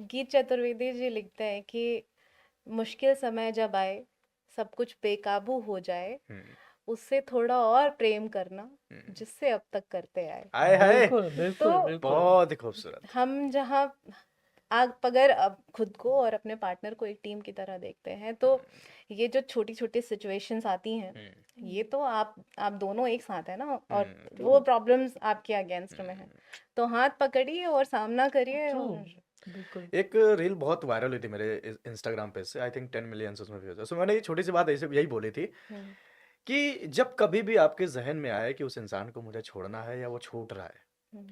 गीत चतुर्वेदी जी लिखते हैं कि मुश्किल समय जब आए, सब कुछ बेकाबू हो जाए, उससे थोड़ा और प्रेम करना, जिससे अब तक करते आए। आए हाय, बिल्कुल तो बिल्कुल बिल्कुल बहुत ही खूबसूरत। हम जहाँ आप अगर अब खुद को और अपने पार्टनर को एक टीम की तरह देखते हैं, तो ये जो छोटी छोटी सिचुएशंस आती हैं, ये तो आप दोनों एक साथ है ना, और वो प्रॉब्लम्स आपके अगेंस्ट में है, तो हाथ पकड़िए और सामना करिए। ट्रू और बिल्कुल एक रील बहुत वायरल हुई थी मेरे इंस्टाग्राम पे से, आई थिंक 10 मिलियन उसमें व्यूज है। सो मैंने ये छोटी सी बात ऐसे यही बोली थी हम्म, कि जब कभी भी आपके जहन में आए कि उस इंसान को मुझे छोड़ना है या वो छूट रहा है, हम्म,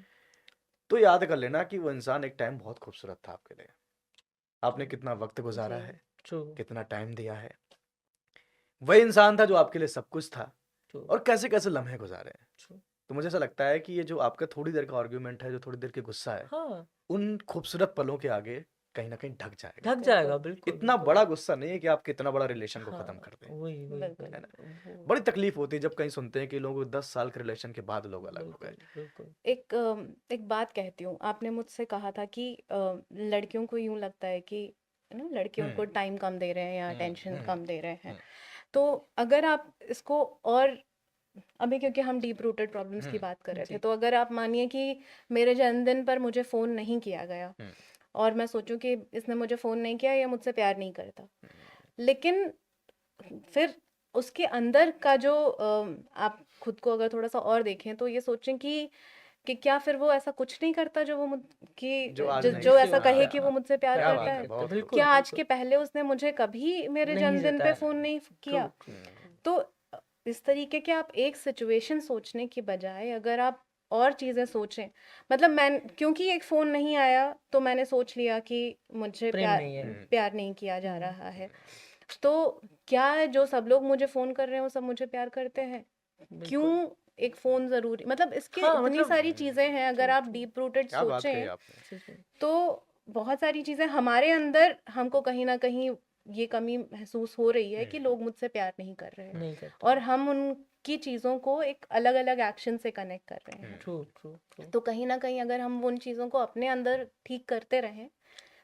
तो याद कर लेना कि वो इंसान एक टाइम बहुत खूबसूरत था आपके लिए। आपने कितना वक्त गुजारा जी, है, ट्रू कितना टाइम दिया है। वही इंसान था जो आपके लिए सब कुछ था, ट्रू और कैसे कैसे लम्हे गुजारे हैं। ट्रू तो मुझे ऐसा लगता है कि ये जो आपका थोड़ी देर का आर्ग्यूमेंट है, जो थोड़ी देर की गुस्सा है, हाँ उन खूबसूरत पलों के आगे कहीं ना कहीं ढक जाएगा। ढक जाएगा बिल्कुल इतना बिल्कुल बड़ा गुस्सा नहीं है कि आप कितना बड़ा रिलेशन को हाँ खत्म कर दें। वही वही बिल्कुल। है ना? वही वो बड़ी तकलीफ होती है जब कहीं सुनते हैं कि लोग 10 साल के रिलेशन के बाद लोग अलग हो गए। बिल्कुल बिल्कुल एक बात कहती हूँ, आपने मुझसे कहा था कि लड़कियों को यूं लगता है कि लड़कियों को हम्म टाइम कम दे रहे हैं या हम्म अटेंशन हम्म कम दे रहे हैं। हम्म तो अगर आप इसको, और अभी क्योंकि हम डीप रूटेड प्रॉब्लम्स की हम्म बात कर रहे थे, जी तो अगर आप मानिए कि मेरे जन्मदिन पर मुझे फ़ोन नहीं किया गया, हम्म और मैं सोचूं कि इसने मुझे फ़ोन नहीं किया या मुझसे प्यार नहीं करता, लेकिन फिर उसके अंदर का जो आप खुद को अगर थोड़ा सा और देखें, तो ये सोचें कि क्या फिर वो ऐसा कुछ नहीं करता जो वो कि जो आज नहीं जो जिससे ऐसा वो कहे हाँ, कि वो मुझसे प्यार क्या प्यार करता नहीं बात है, है। करते बहुत बिल्कुल क्या खूबसूरत। आज बिल्कुल के पहले उसने मुझे कभी मेरे नहीं जन्मदिन पे जताया फ़ोन नहीं ट्रू किया? ट्रू तो इस तरीके के आप एक सिचुएशन सोचने की बजाय अगर आप और चीज़ें सोचें, मतलब मैं क्योंकि एक फ़ोन नहीं आया तो मैंने सोच लिया कि मुझे प्रेम नहीं है प्यार नहीं किया जा हम्म रहा है। तो क्या जो सब लोग मुझे फ़ोन कर रहे हैं वो सब मुझे प्यार करते हैं? बिल्कुल क्यों एक फ़ोन ज़रूरी, मतलब इसके हाँ इतनी मतलब सारी चीज़ें हैं, अगर ट्रू आप ट्रू डीप रूटेड क्या बात कही सोचें, आपने। सच में तो बहुत सारी चीज़ें हमारे अंदर हमको कहीं न कहीं ये कमी महसूस हो रही है कि हम्म लोग मुझसे प्यार नहीं कर रहे हैं, नहीं करते और हम उनकी चीज़ों को एक अलग-अलग एक्शन से कनेक्ट कर रहे हैं। ट्रू ट्रू ट्रू तो कहीं न कहीं अगर हम उन चीज़ों को अपने अंदर ठीक करते रहें,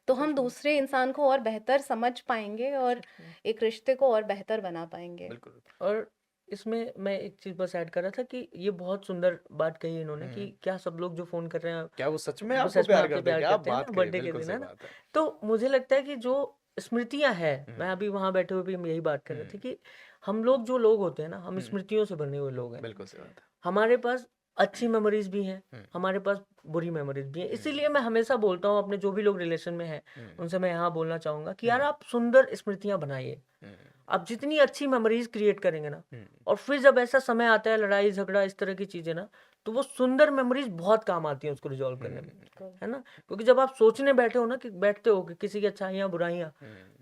तो हम सच में दूसरे इंसान को और बेहतर समझ पाएँगे और सच में एक रिश्ते को और बेहतर बना पाएँगे। बिल्कुल। और इसमें मैं एक चीज बस ऐड कर रहा था कि ये बहुत सुंदर बात कही इन्होंने कि हम्म क्या सब लोग जो फोन कर रहे हैं क्या वो सच में वो आपको सच में प्यार आपसे करते हैं? प्यार क्या करते हैं बात ना कही, बर्थडे के बिल्कुल दिन सही है ना। बात है। तो मुझे लगता है कि जो स्मृतियां हैं मैं हम्म अभी वहां बैठे हुए भी हम यही बात कर रहे थे हम्म कि हम लोग जो लोग होते हैं ना हम हम्म, स्मृतियों से बने हुए लोग हैं। बिल्कुल सही बात है। हमारे पास अच्छी मेमोरीज भी हैं हम्म हमारे पास बुरी मेमोरीज भी हैं। हम्म इसीलिए मैं हमेशा बोलता हूँ अपने जो भी लोग रिलेशन में हैं हम्म उनसे मैं यहाँ बोलना चाहूंगा कि यार हम्म आप सुंदर स्मृतियां बनाइए। हम्म आप जितनी अच्छी मेमोरीज क्रिएट करेंगे ना हम्म और फिर जब ऐसा समय आता है लड़ाई झगड़ा इस तरह की चीजें ना तो वो सुंदर मेमोरीज बहुत काम आती हैं उसको रिजॉल्व करने में। बिल्कुल। है ना क्योंकि जब आप सोचने बैठे हो ना कि बैठते हो कि किसी की अच्छाइयाँ बुराइयाँ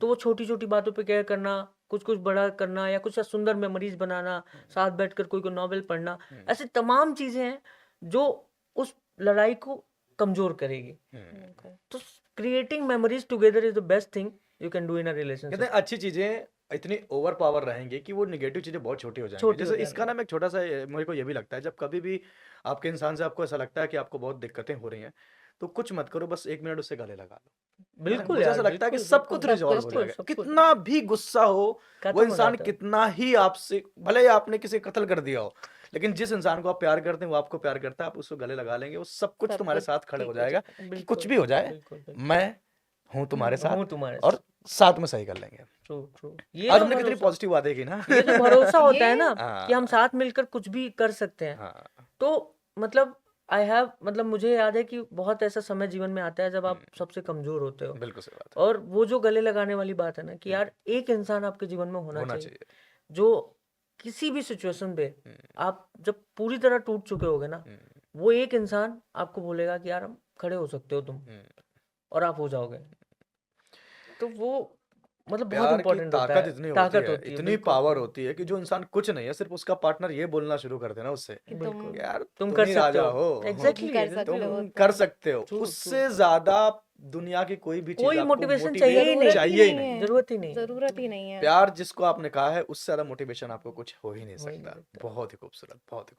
तो वो छोटी छोटी बातों पे केयर करना कुछ कुछ बड़ा करना या कुछ सुंदर मेमोरीज बनाना साथ बैठकर कोई कोई नॉवेल पढ़ना ऐसी तमाम चीजें हैं जो उस लड़ाई को कमजोर करेगी। बिल्कुल। तो creating memories together is the best thing you can do in a कहते रिलेशनशिप। हैं अच्छी चीजें इतनी ओवर पावर रहेंगी कि वो निगेटिव चीजें बहुत छोटी हो जाएंगी। छोटी हो जैसे इसका जाएंगी ना मैं एक छोटा सा मेरे को ये भी लगता है, जब कभी भी आपके इंसान से आपको ऐसा लगता है कि आपको बहुत दिक्कतें हो रही हैं, तो कुछ मत करो, बस 1 मिनट उससे गले लगा लो। है ना? बिल्कुल मुझे यार ऐसा लगता है कि बिल्कुल सब बिल्कुल कुछ सब रिजॉल्व कुछ हो बिल्कुल ठीक। जाएगा, सब कुछ कितना भी गुस्सा हो वो खत्म हो इंसान जाता है। कितना ही आपसे, भले ही आपने किसी कत्ल कर दिया हो, लेकिन जिस इंसान को आप प्यार करते हैं वो आपको प्यार करता है, आप उसको गले लगा लेंगे, वो सब कुछ सब तुम्हारे कुछ साथ खड़े हो ठीक हो जाएगा। जाएगा। कि कुछ बिल्कुल भी हो जाए, बिल्कुल बिल्कुल मैं हूं तुम्हारे साथ, हूँ तुम्हारे और साथ। साथ में सही कर लेंगे। ट्रू ट्रू ये आज जो हमने कितनी भरोसा पॉजिटिव बातें की ना। ये जो भरोसा होता है ये ना कि हम हाँ साथ मिलकर कुछ भी कर सकते हैं हाँ तो मतलब आई हैव मतलब मुझे याद है कि बहुत ऐसा समय जीवन में आता है जब आप हम्म, सबसे कमजोर होते हो बिल्कुल सही बात और वो जो गले लगाने वाली बात है ना कि है। यार एक इंसान आपके जीवन में होना होना चाहिए चाहिए। जो किसी भी सिचुएशन पे हम्म, आप जब पूरी तरह टूट चुके होगे ना हम्म, वो एक इंसान आपको बोलेगा कि यार हम खड़े हो सकते हो तुम हम्म। और आप हो जाओगे। तो वो मतलब बहुत प्यार की इंपॉर्टेंट होता ताकत है इतनी होती है इतनी बिल्कुल पावर होती है कि जो बिल्कुल इंसान कुछ नहीं है, सिर्फ उसका पार्टनर ये बोलना शुरू कर देना उससे कि बिल्कुल यार तुम तुम कर ही सकते राजा हो हो, तुम एग्जैक्टली कर सकते एग्जैक्टली हो, तुम कर तुम सकते हो। ट्रू ट्रू उससे ज्यादा दुनिया की कोई भी चीज कोई आपको मोटिवेशन चाहिए ही मोटिवेट नहीं जरूरत ही चाहिए ही नहीं नहीं। है। जरूरत ही नहीं है जरूरत ही नहीं है। प्यार जिसको आपने कहा है, उससे ज्यादा मोटिवेशन आपको कुछ हो ही नहीं हो ही नहीं सकता। सकता। बहुत ही खूबसूरत, बहुत ही खूबसूरत।